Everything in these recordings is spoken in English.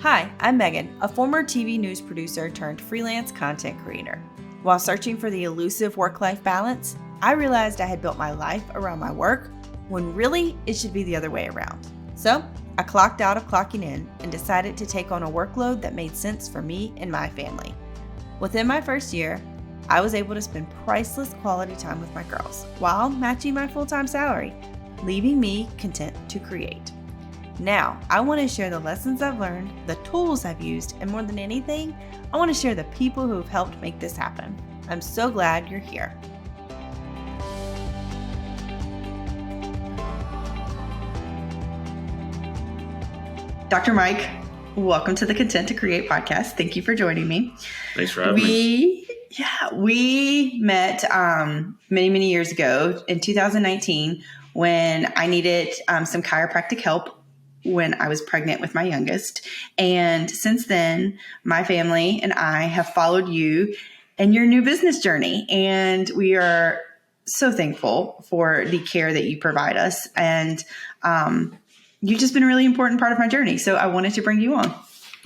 Hi, I'm Megan, a former TV news producer turned freelance content creator. While searching for the elusive work-life balance, I realized I had built my life around my work when really it should be the other way around. So I clocked out of clocking in and decided to take on a workload that made sense for me and my family. Within my first year, I was able to spend priceless quality time with my girls while matching my full-time salary, leaving me content to create. Now, I want to share the lessons I've learned, the tools I've used, and more than anything, I want to share the people who have helped make this happen. I'm so glad you're here. Dr. Mike, welcome to the Content to Create podcast. Thank you for joining me. Thanks for having me. We met many years ago in 2019 when I needed some chiropractic help when I was pregnant with my youngest. And since then, my family and I have followed you in your new business journey. And we are so thankful for the care that you provide us. And you've just been a really important part of my journey. So I wanted to bring you on.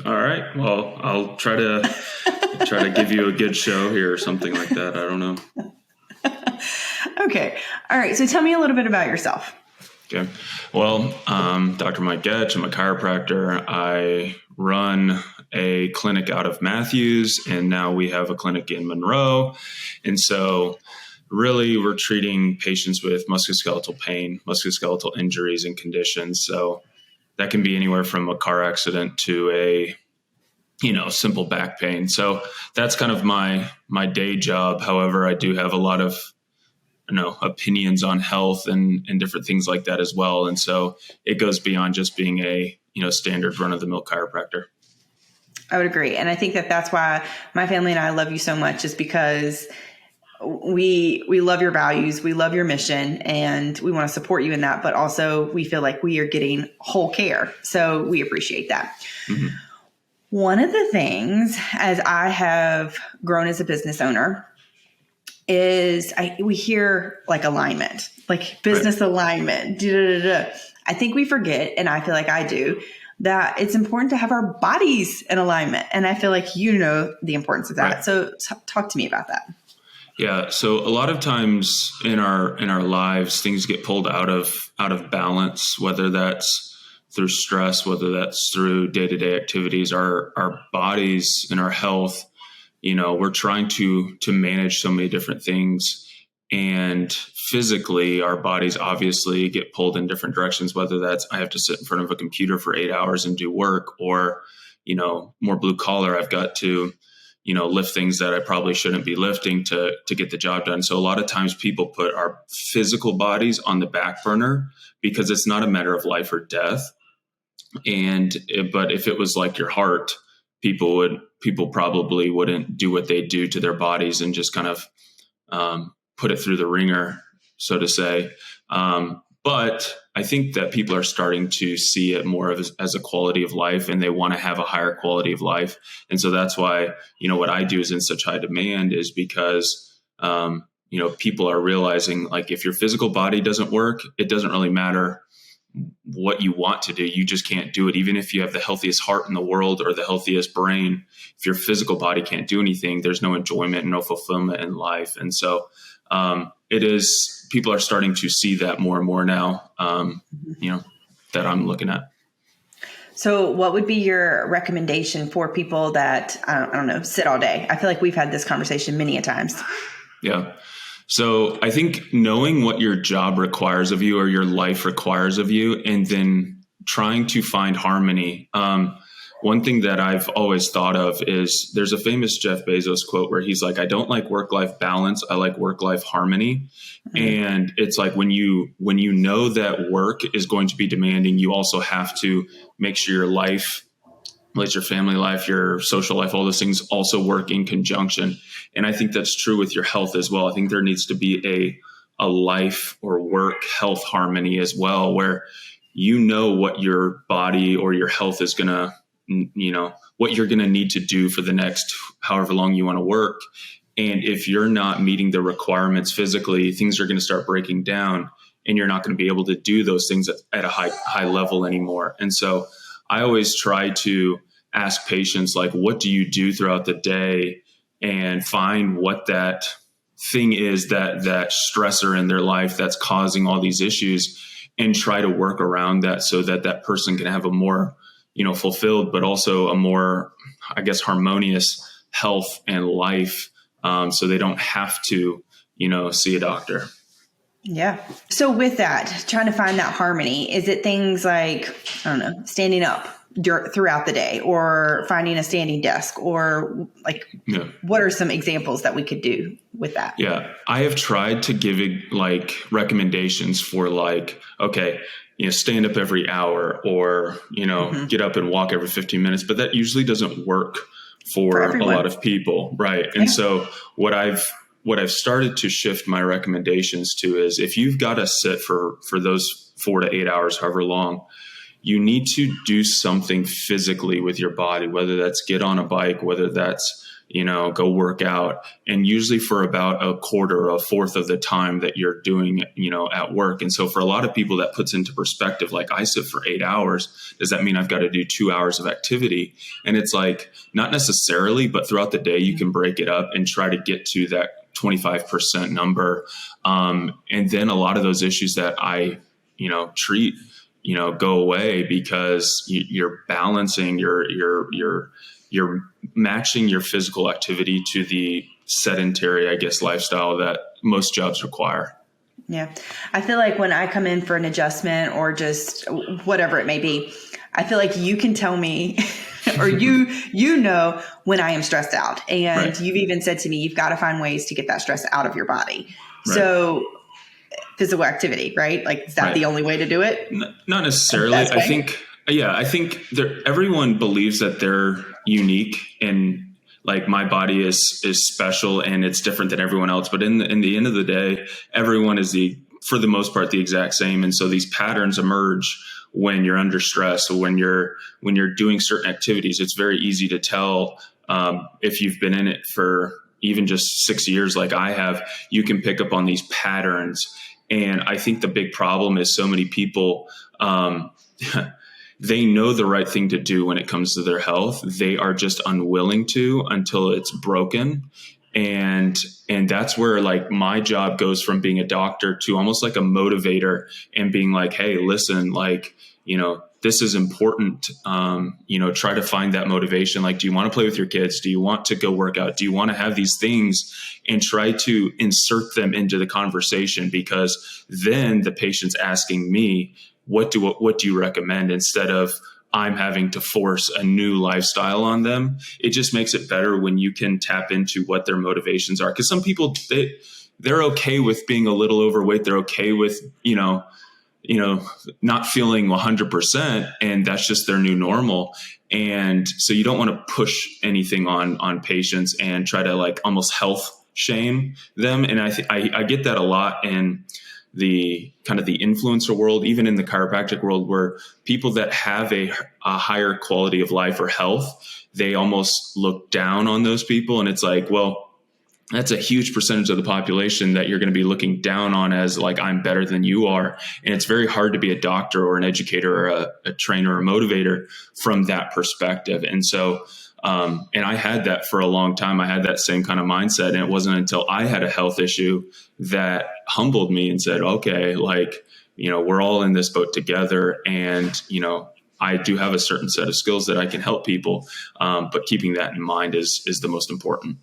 All right. Well, I'll try to give you a good show here or something like that. I don't know. Okay. All right. So tell me a little bit about yourself. Okay. Well, Dr. Mike Goetsch, I'm a chiropractor. I run a clinic out of Matthews, and now we have a clinic in Monroe. And so really we're treating patients with musculoskeletal pain, musculoskeletal injuries and conditions. So that can be anywhere from a car accident to a, simple back pain. So that's kind of my day job. However, I do have a lot of opinions on health and different things like that as well. And so it goes beyond just being a, standard run of the mill chiropractor. I would agree. And I think that that's why my family and I love you so much, is because we love your values. We love your mission, and we want to support you in that. But also we feel like we are getting whole care. So we appreciate that. Mm-hmm. One of the things, as I have grown as a business owner, is we hear like alignment, like business alignment. I think we forget, and I feel like I do, that it's important to have our bodies in alignment. And I feel like you know the importance of that. Right. So talk to me about that. Yeah. So a lot of times in our lives, things get pulled out of balance, whether that's through stress, whether that's through day-to-day activities. Our bodies and our health, we're trying to manage so many different things, and physically our bodies obviously get pulled in different directions, whether that's I have to sit in front of a computer for 8 hours and do work, or, more blue collar, I've got to, lift things that I probably shouldn't be lifting to get the job done. So a lot of times people put our physical bodies on the back burner because it's not a matter of life or death. But if it was like your heart, people probably wouldn't do what they do to their bodies and just kind of put it through the ringer, so to say. But I think that people are starting to see it more as a quality of life, and they want to have a higher quality of life. And so that's why, what I do is in such high demand, is because, people are realizing, like, if your physical body doesn't work, it doesn't really matter what you want to do. You just can't do it. Even if you have the healthiest heart in the world or the healthiest brain, if your physical body can't do anything, there's no enjoyment and no fulfillment in life. And so people are starting to see that more and more now, that I'm looking at. So what would be your recommendation for people that, I don't know, sit all day? I feel like we've had this conversation many a times. Yeah. So I think knowing what your job requires of you or your life requires of you, and then trying to find harmony. One thing that I've always thought of is there's a famous Jeff Bezos quote where he's like, I don't like work-life balance. I like work-life harmony. Mm-hmm. And it's like when you know that work is going to be demanding, you also have to make sure your life, like your family life, your social life, all those things also work in conjunction. And I think that's true with your health as well. I think there needs to be a life or work health harmony as well, where what your body or your health is going to, what you're going to need to do for the next however long you want to work. And if you're not meeting the requirements physically, things are going to start breaking down, and you're not going to be able to do those things at a high level anymore. And so I always try to ask patients, like, what do you do throughout the day, and find what that thing is, that stressor in their life that's causing all these issues, and try to work around that so that that person can have a more, fulfilled, but also a more, I guess, harmonious health and life. So they don't have to, see a doctor. Yeah. So with that, trying to find that harmony, is it things like, I don't know, standing up throughout the day, or finding a standing desk, or like, what are some examples that we could do with that? Yeah. I have tried to give it like recommendations for like, okay, stand up every hour, or, get up and walk every 15 minutes, but that usually doesn't work for a lot of people. Right. And so what I've started to shift my recommendations to is, if you've got to sit for those 4 to 8 hours, however long, you need to do something physically with your body, whether that's get on a bike, whether that's, go work out. And usually for about a quarter or a fourth of the time that you're doing, at work. And so for a lot of people, that puts into perspective, like, I sit for 8 hours. Does that mean I've got to do 2 hours of activity? And it's like, not necessarily, but throughout the day, you can break it up and try to get to that 25% number. And then a lot of those issues that I, treat, go away, because you're balancing you're matching your physical activity to the sedentary, I guess, lifestyle that most jobs require. Yeah. I feel like when I come in for an adjustment, or just whatever it may be, I feel like you can tell me or when I am stressed out. And You've even said to me, you've got to find ways to get that stress out of your body. Right. So physical activity, right? Like, is that the only way to do it? Not necessarily. I think everyone believes that they're unique, and like, my body is special and it's different than everyone else. But in the end of the day, everyone is for the most part, the exact same. And so these patterns emerge when you're under stress, or when you're doing certain activities. It's very easy to tell if you've been in it for even just 6 years, like I have. You can pick up on these patterns. And I think the big problem is, so many people, they know the right thing to do when it comes to their health. They are just unwilling to, until it's broken. And that's where, like, my job goes from being a doctor to almost like a motivator, and being like, hey, listen, like, this is important. Try to find that motivation. Like, do you want to play with your kids? Do you want to go work out? Do you want to have these things? And try to insert them into the conversation, because then the patient's asking me, what do you recommend, instead of I'm having to force a new lifestyle on them. It just makes it better when you can tap into what their motivations are. Because some people, they're okay with being a little overweight. They're okay with, not feeling 100%, and that's just their new normal. And so you don't want to push anything on patients and try to, like, almost health shame them. And I get that a lot in the kind of the influencer world, even in the chiropractic world, where people that have a higher quality of life or health, they almost look down on those people. And it's like, well, that's a huge percentage of the population that you're going to be looking down on as, like, I'm better than you are. And it's very hard to be a doctor or an educator or a trainer or a motivator from that perspective. And so, and I had that for a long time. I had that same kind of mindset. And it wasn't until I had a health issue that humbled me and said, okay, like, we're all in this boat together. And, I do have a certain set of skills that I can help people. But keeping that in mind is the most important.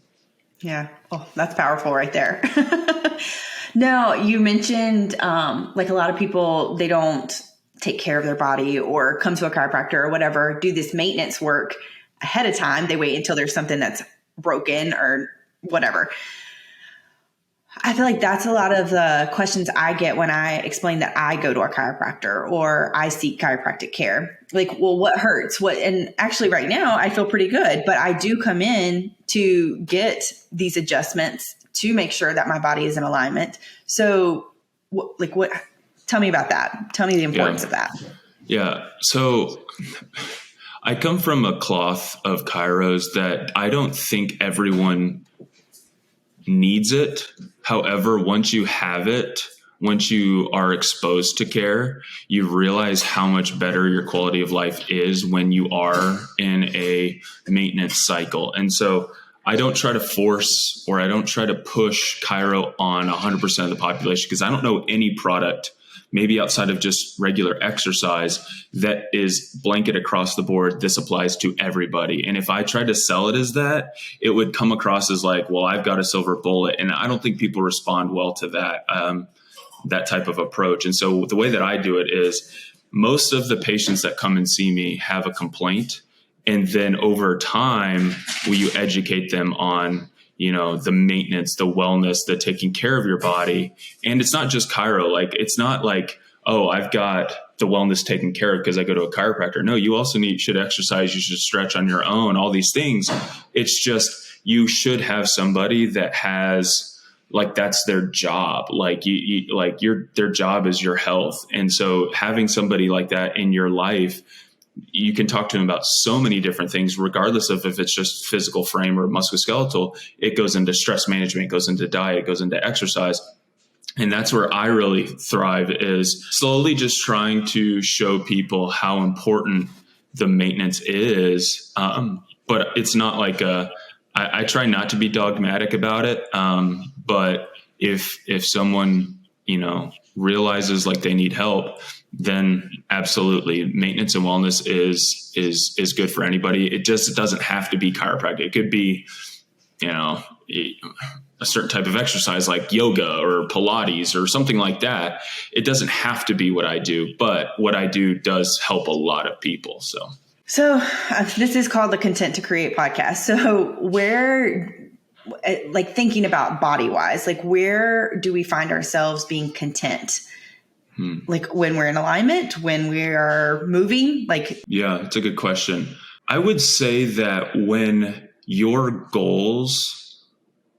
Yeah. Oh, that's powerful right there. Now, you mentioned, like, a lot of people, they don't take care of their body, or come to a chiropractor or whatever, do this maintenance work ahead of time. They wait until there's something that's broken or whatever. I feel like that's a lot of the questions I get when I explain that I go to a chiropractor or I seek chiropractic care. Like, well, what hurts? And actually right now I feel pretty good, but I do come in to get these adjustments to make sure that my body is in alignment. So tell me about that. Tell me the importance of that. Yeah. So I come from a cloth of chiros that I don't think everyone needs it. However, once you have it, once you are exposed to care, you realize how much better your quality of life is when you are in a maintenance cycle. And so I don't try to force, or I don't try to push chiro on 100% of the population, because I don't know any product, maybe outside of just regular exercise, that is blanket across the board. This applies to everybody. And if I tried to sell it as that, it would come across as like, well, I've got a silver bullet. And I don't think people respond well to that type of approach. And so the way that I do it is, most of the patients that come and see me have a complaint. And then over time, will you educate them on, the maintenance, the wellness, the taking care of your body. And it's not just chiro. Like, it's not like, oh, I've got the wellness taken care of because I go to a chiropractor. No, you also should exercise. You should stretch on your own, all these things. It's just, you should have somebody that has, like, that's their job. Like their job is your health. And so having somebody like that in your life, you can talk to them about so many different things, regardless of if it's just physical frame or musculoskeletal. It goes into stress management, it goes into diet, it goes into exercise. And that's where I really thrive, is slowly just trying to show people how important the maintenance is. But it's not like I try not to be dogmatic about it. But if someone, realizes like they need help, then absolutely, maintenance and wellness is good for anybody. It just doesn't have to be chiropractic. It could be, a certain type of exercise like yoga or Pilates or something like that. It doesn't have to be what I do, but what I do does help a lot of people. So this is called the Content to Create podcast. So where, like, thinking about body wise, like, where do we find ourselves being content? Like, when we're in alignment, when we are moving, like. Yeah, it's a good question. I would say that when your goals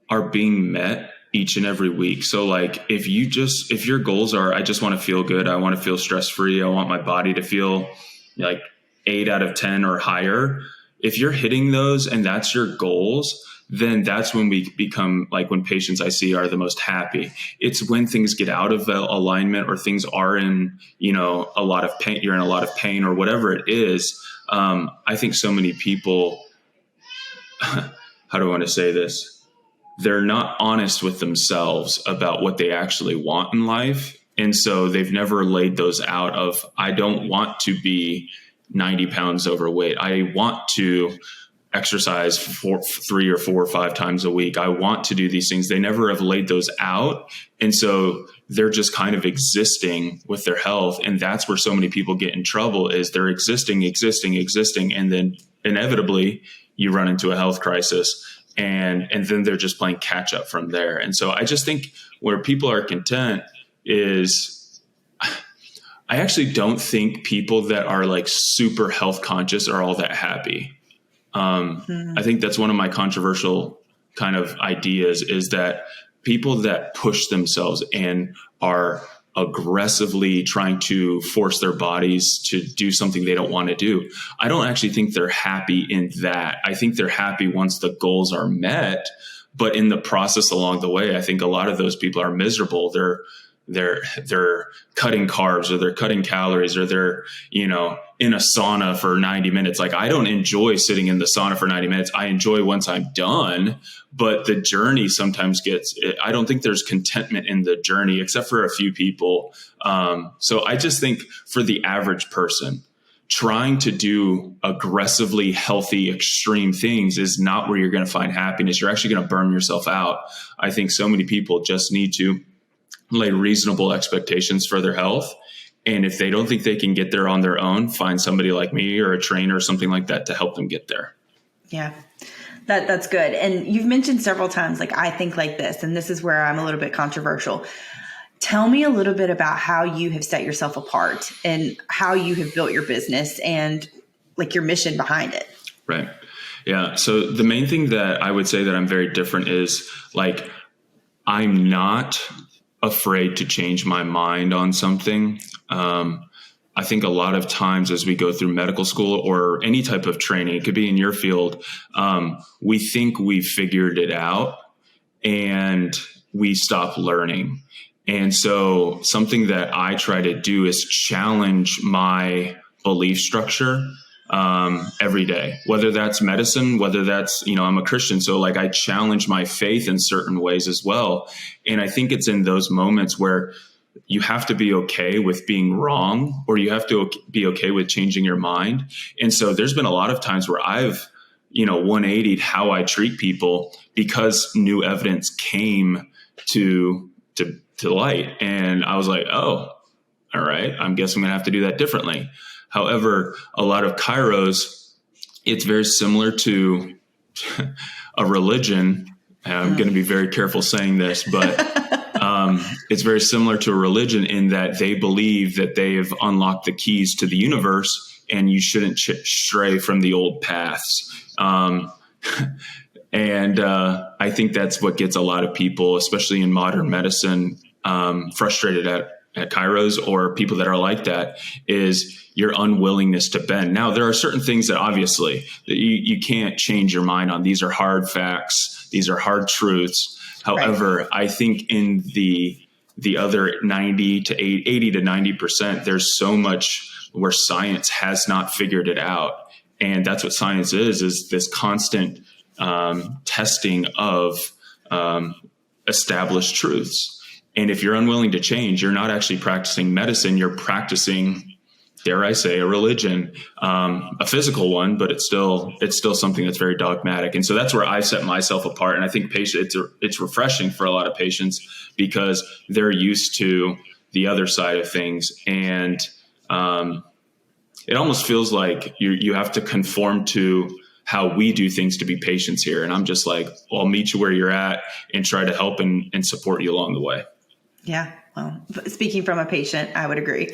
are being met each and every week. So like, if your goals are, I just want to feel good. I want to feel stress-free. I want my body to feel like 8 out of 10 or higher. If you're hitting those and that's your goals, then that's when we become, like, when patients I see are the most happy. It's when things get out of alignment, or things are in, a lot of pain, you're in a lot of pain or whatever it is. I think so many people, how do I want to say this? They're not honest with themselves about what they actually want in life. And so they've never laid those out of, I don't want to be 90 pounds overweight. I want to exercise 3 or 4 or 5 times a week. I want to do these things. They never have laid those out. And so they're just kind of existing with their health. And that's where so many people get in trouble, is they're existing. And then inevitably you run into a health crisis, and then they're just playing catch up from there. And so I just think where people are content is, I actually don't think people that are like super health conscious are all that happy. I think that's one of my controversial kind of ideas, is that people that push themselves and are aggressively trying to force their bodies to do something they don't want to do, I don't actually think they're happy in that. I think they're happy once the goals are met, but in the process along the way, I think a lot of those people are miserable. They're cutting carbs, or they're cutting calories, or they're, in a sauna for 90 minutes. Like, I don't enjoy sitting in the sauna for 90 minutes. I enjoy once I'm done, but the journey sometimes I don't think there's contentment in the journey, except for a few people. So I just think for the average person, trying to do aggressively healthy, extreme things is not where you're going to find happiness. You're actually going to burn yourself out. I think so many people just need to lay reasonable expectations for their health. And if they don't think they can get there on their own, find somebody like me or a trainer or something like that to help them get there. Yeah, that's good. And you've mentioned several times, like, I think like this, and this is where I'm a little bit controversial. Tell me a little bit about how you have set yourself apart and how you have built your business and like your mission behind it. Right. Yeah. So the main thing that I would say that I'm very different is, like, I'm not afraid to change my mind on something. I think a lot of times as we go through medical school or any type of training, it could be in your field, we think we've figured it out and we stop learning. And so something that I try to do is challenge my belief structure every day, whether that's medicine, whether that's, I'm a Christian. So like I challenge my faith in certain ways as well. And I think it's in those moments where you have to be okay with being wrong, or you have to be okay with changing your mind. And so there's been a lot of times where I've, 180'd how I treat people because new evidence came to light. And I was like, oh, all right, I guess I'm going to have to do that differently. However, a lot of chiros, it's very similar to a religion. And I'm going to be very careful saying this, but it's very similar to a religion in that they believe that they have unlocked the keys to the universe and you shouldn't stray from the old paths. And I think that's what gets a lot of people, especially in modern medicine, frustrated at chiros or people that are like that, is your unwillingness to bend. Now, there are certain things that obviously that you can't change your mind on. These are hard facts. These are hard truths. However, right. I think in the other 80 to 90%, there's so much where science has not figured it out. And that's what science is this constant testing of established truths. And if you're unwilling to change, you're not actually practicing medicine. You're practicing, dare I say, a religion, a physical one, but it's still something that's very dogmatic. And so that's where I set myself apart. And I think it's refreshing for a lot of patients because they're used to the other side of things. And it almost feels like you have to conform to how we do things to be patients here. And I'm just like, well, I'll meet you where you're at and try to help and support you along the way. Yeah. Well, speaking from a patient, I would agree.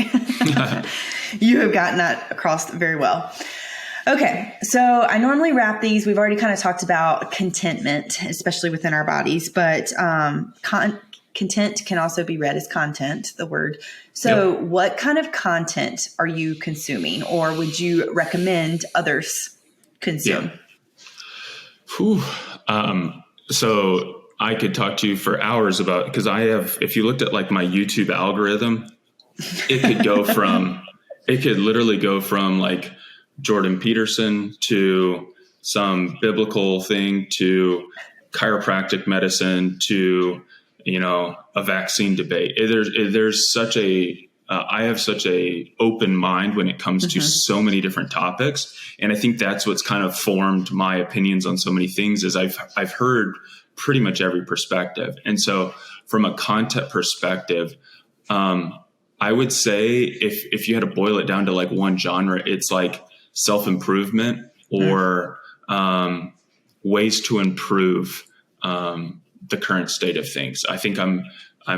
You have gotten that across very well. Okay. So I normally wrap these. We've already kind of talked about contentment, especially within our bodies, but content can also be read as content, the word. So yep. What kind of content are you consuming, or would you recommend others consume? Yeah. So I could talk to you for hours about, because if you looked at like my YouTube algorithm, it could literally go from like Jordan Peterson to some biblical thing to chiropractic medicine to, a vaccine debate. There's such I have such a open mind when it comes to so many different topics. And I think that's what's kind of formed my opinions on so many things is I've heard pretty much every perspective. And so from a content perspective, I would say if you had to boil it down to like one genre, it's like self-improvement or ways to improve the current state of things. I think I'm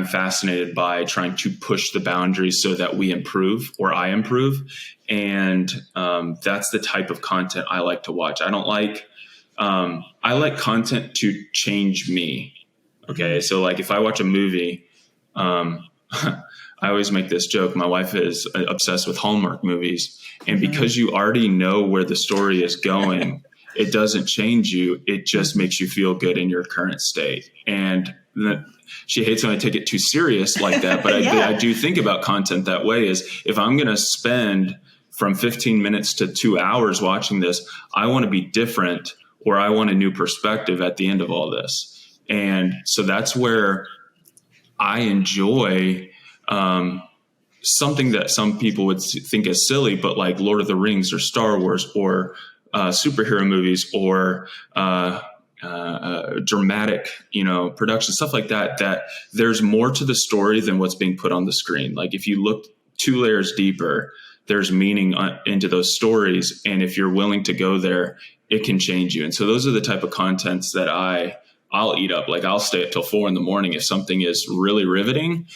fascinated by trying to push the boundaries so that we improve or I improve. And that's the type of content I like to watch. I like content to change me. Okay. So like if I watch a movie, I always make this joke. My wife is obsessed with Hallmark movies. And because you already know where the story is going, it doesn't change you. It just makes you feel good in your current state. And she hates when I take it too serious like that. But I do think about content that way is if I'm going to spend from 15 minutes to 2 hours watching this, I want to be different or I want a new perspective at the end of all this. And so that's where I enjoy something that some people would think is silly, but like Lord of the Rings or Star Wars or superhero movies or dramatic, production, stuff like that there's more to the story than what's being put on the screen. Like if you look 2 layers deeper, there's meaning into those stories. And if you're willing to go there, it can change you. And so those are the type of contents that I'll eat up. Like I'll stay up till 4 a.m. if something is really riveting.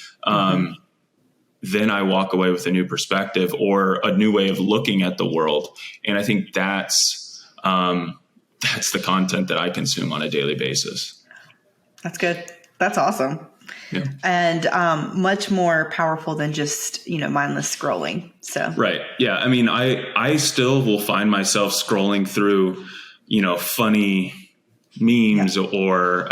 Then I walk away with a new perspective or a new way of looking at the world. And I think that's the content that I consume on a daily basis. That's good. That's awesome. Yeah. And much more powerful than just, mindless scrolling. So right. Yeah. I mean, I still will find myself scrolling through, funny memes or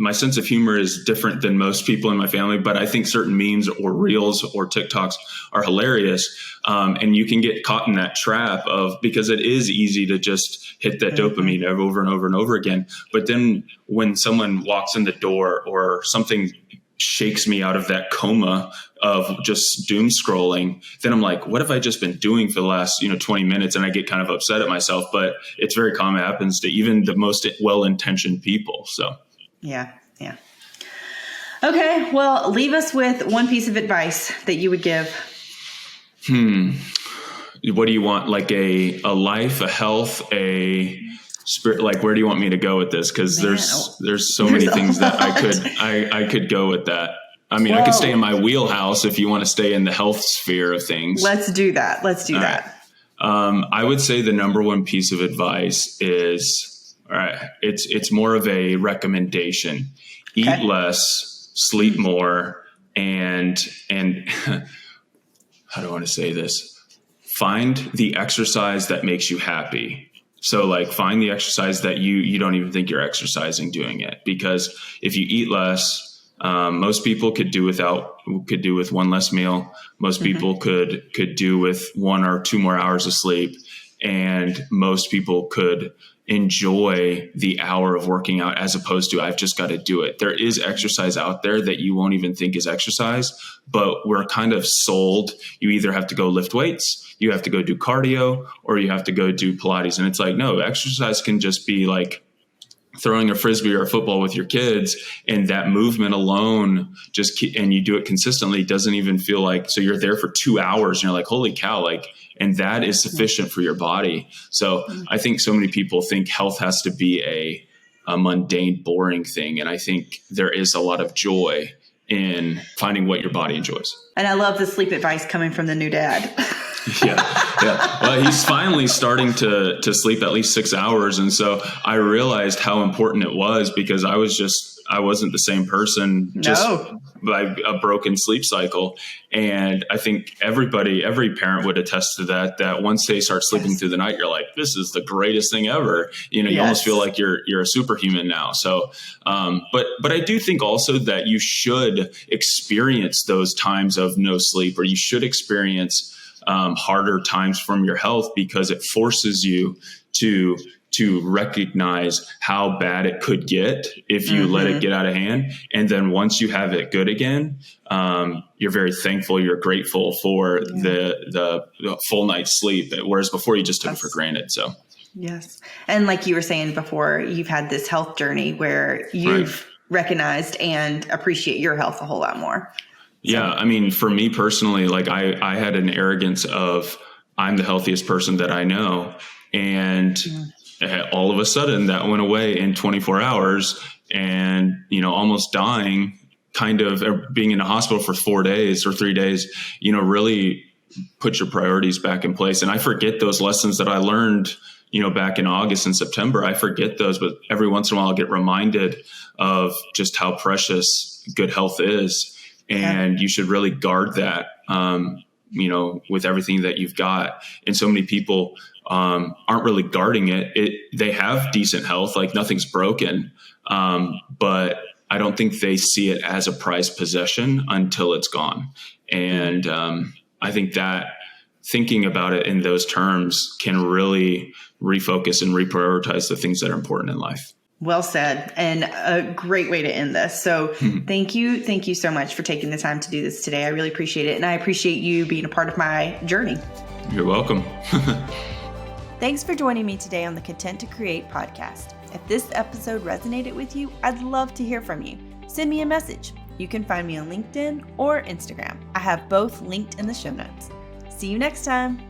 my sense of humor is different than most people in my family, but I think certain memes or reels or TikToks are hilarious. And you can get caught in that trap because it is easy to just hit that dopamine over and over and over again. But then when someone walks in the door or something shakes me out of that coma of just doom scrolling, then I'm like, what have I just been doing for the last 20 minutes? And I get kind of upset at myself, but it's very common. It happens to even the most well-intentioned people. So yeah. Okay, well, leave us with one piece of advice that you would give. What do you want? Like a life, a health, a spirit? Like, where do you want me to go with this? Because there's so many things that I could go with that. I mean, I could stay in my wheelhouse if you want to stay in the health sphere of things. Let's do that. I would say the number one piece of advice is, all right, it's more of a recommendation. Eat less, sleep more, and how do I want to say this? Find the exercise that makes you happy. So like find the exercise that you don't even think you're exercising doing it. Because if you eat less, most people could do with one less meal. Most people could do with 1 or 2 more hours of sleep. And most people could enjoy the hour of working out as opposed to I've just got to do it. There is exercise out there that you won't even think is exercise, but we're kind of sold. You either have to go lift weights, you have to go do cardio, or you have to go do Pilates. And it's like, no, exercise can just be like throwing a Frisbee or a football with your kids, and that movement alone and you do it consistently doesn't even feel like, so you're there for 2 hours and you're like, holy cow, and that is sufficient for your body. So I think so many people think health has to be a mundane, boring thing. And I think there is a lot of joy in finding what your body enjoys. And I love the sleep advice coming from the new dad. Yeah. Well, he's finally starting to sleep at least 6 hours. And so I realized how important it was because I wasn't the same person just by a broken sleep cycle. And I think every parent would attest to that once they start sleeping through the night, you're like, this is the greatest thing ever. You almost feel like you're a superhuman now. So, but I do think also that you should experience those times of no sleep, or you should experience harder times from your health, because it forces you to recognize how bad it could get if you let it get out of hand. And then once you have it good again, you're very thankful, you're grateful for the full night's sleep, whereas before you just took it for granted. So yes. And like you were saying before, you've had this health journey where you've recognized and appreciate your health a whole lot more. Yeah. I mean, for me personally, like I had an arrogance of I'm the healthiest person that I know. And all of a sudden that went away in 24 hours and, almost dying, kind of being in a hospital for 4 days or 3 days, really put your priorities back in place. And I forget those lessons that I learned, back in August and September. I forget those, but every once in a while I'll get reminded of just how precious good health is. And you should really guard that, with everything that you've got. And so many people aren't really guarding it. They have decent health, like nothing's broken. But I don't think they see it as a prized possession until it's gone. And I think that thinking about it in those terms can really refocus and reprioritize the things that are important in life. Well said, and a great way to end this. So thank you. Thank you so much for taking the time to do this today. I really appreciate it. And I appreciate you being a part of my journey. You're welcome. Thanks for joining me today on the Content to Create podcast. If this episode resonated with you, I'd love to hear from you. Send me a message. You can find me on LinkedIn or Instagram. I have both linked in the show notes. See you next time.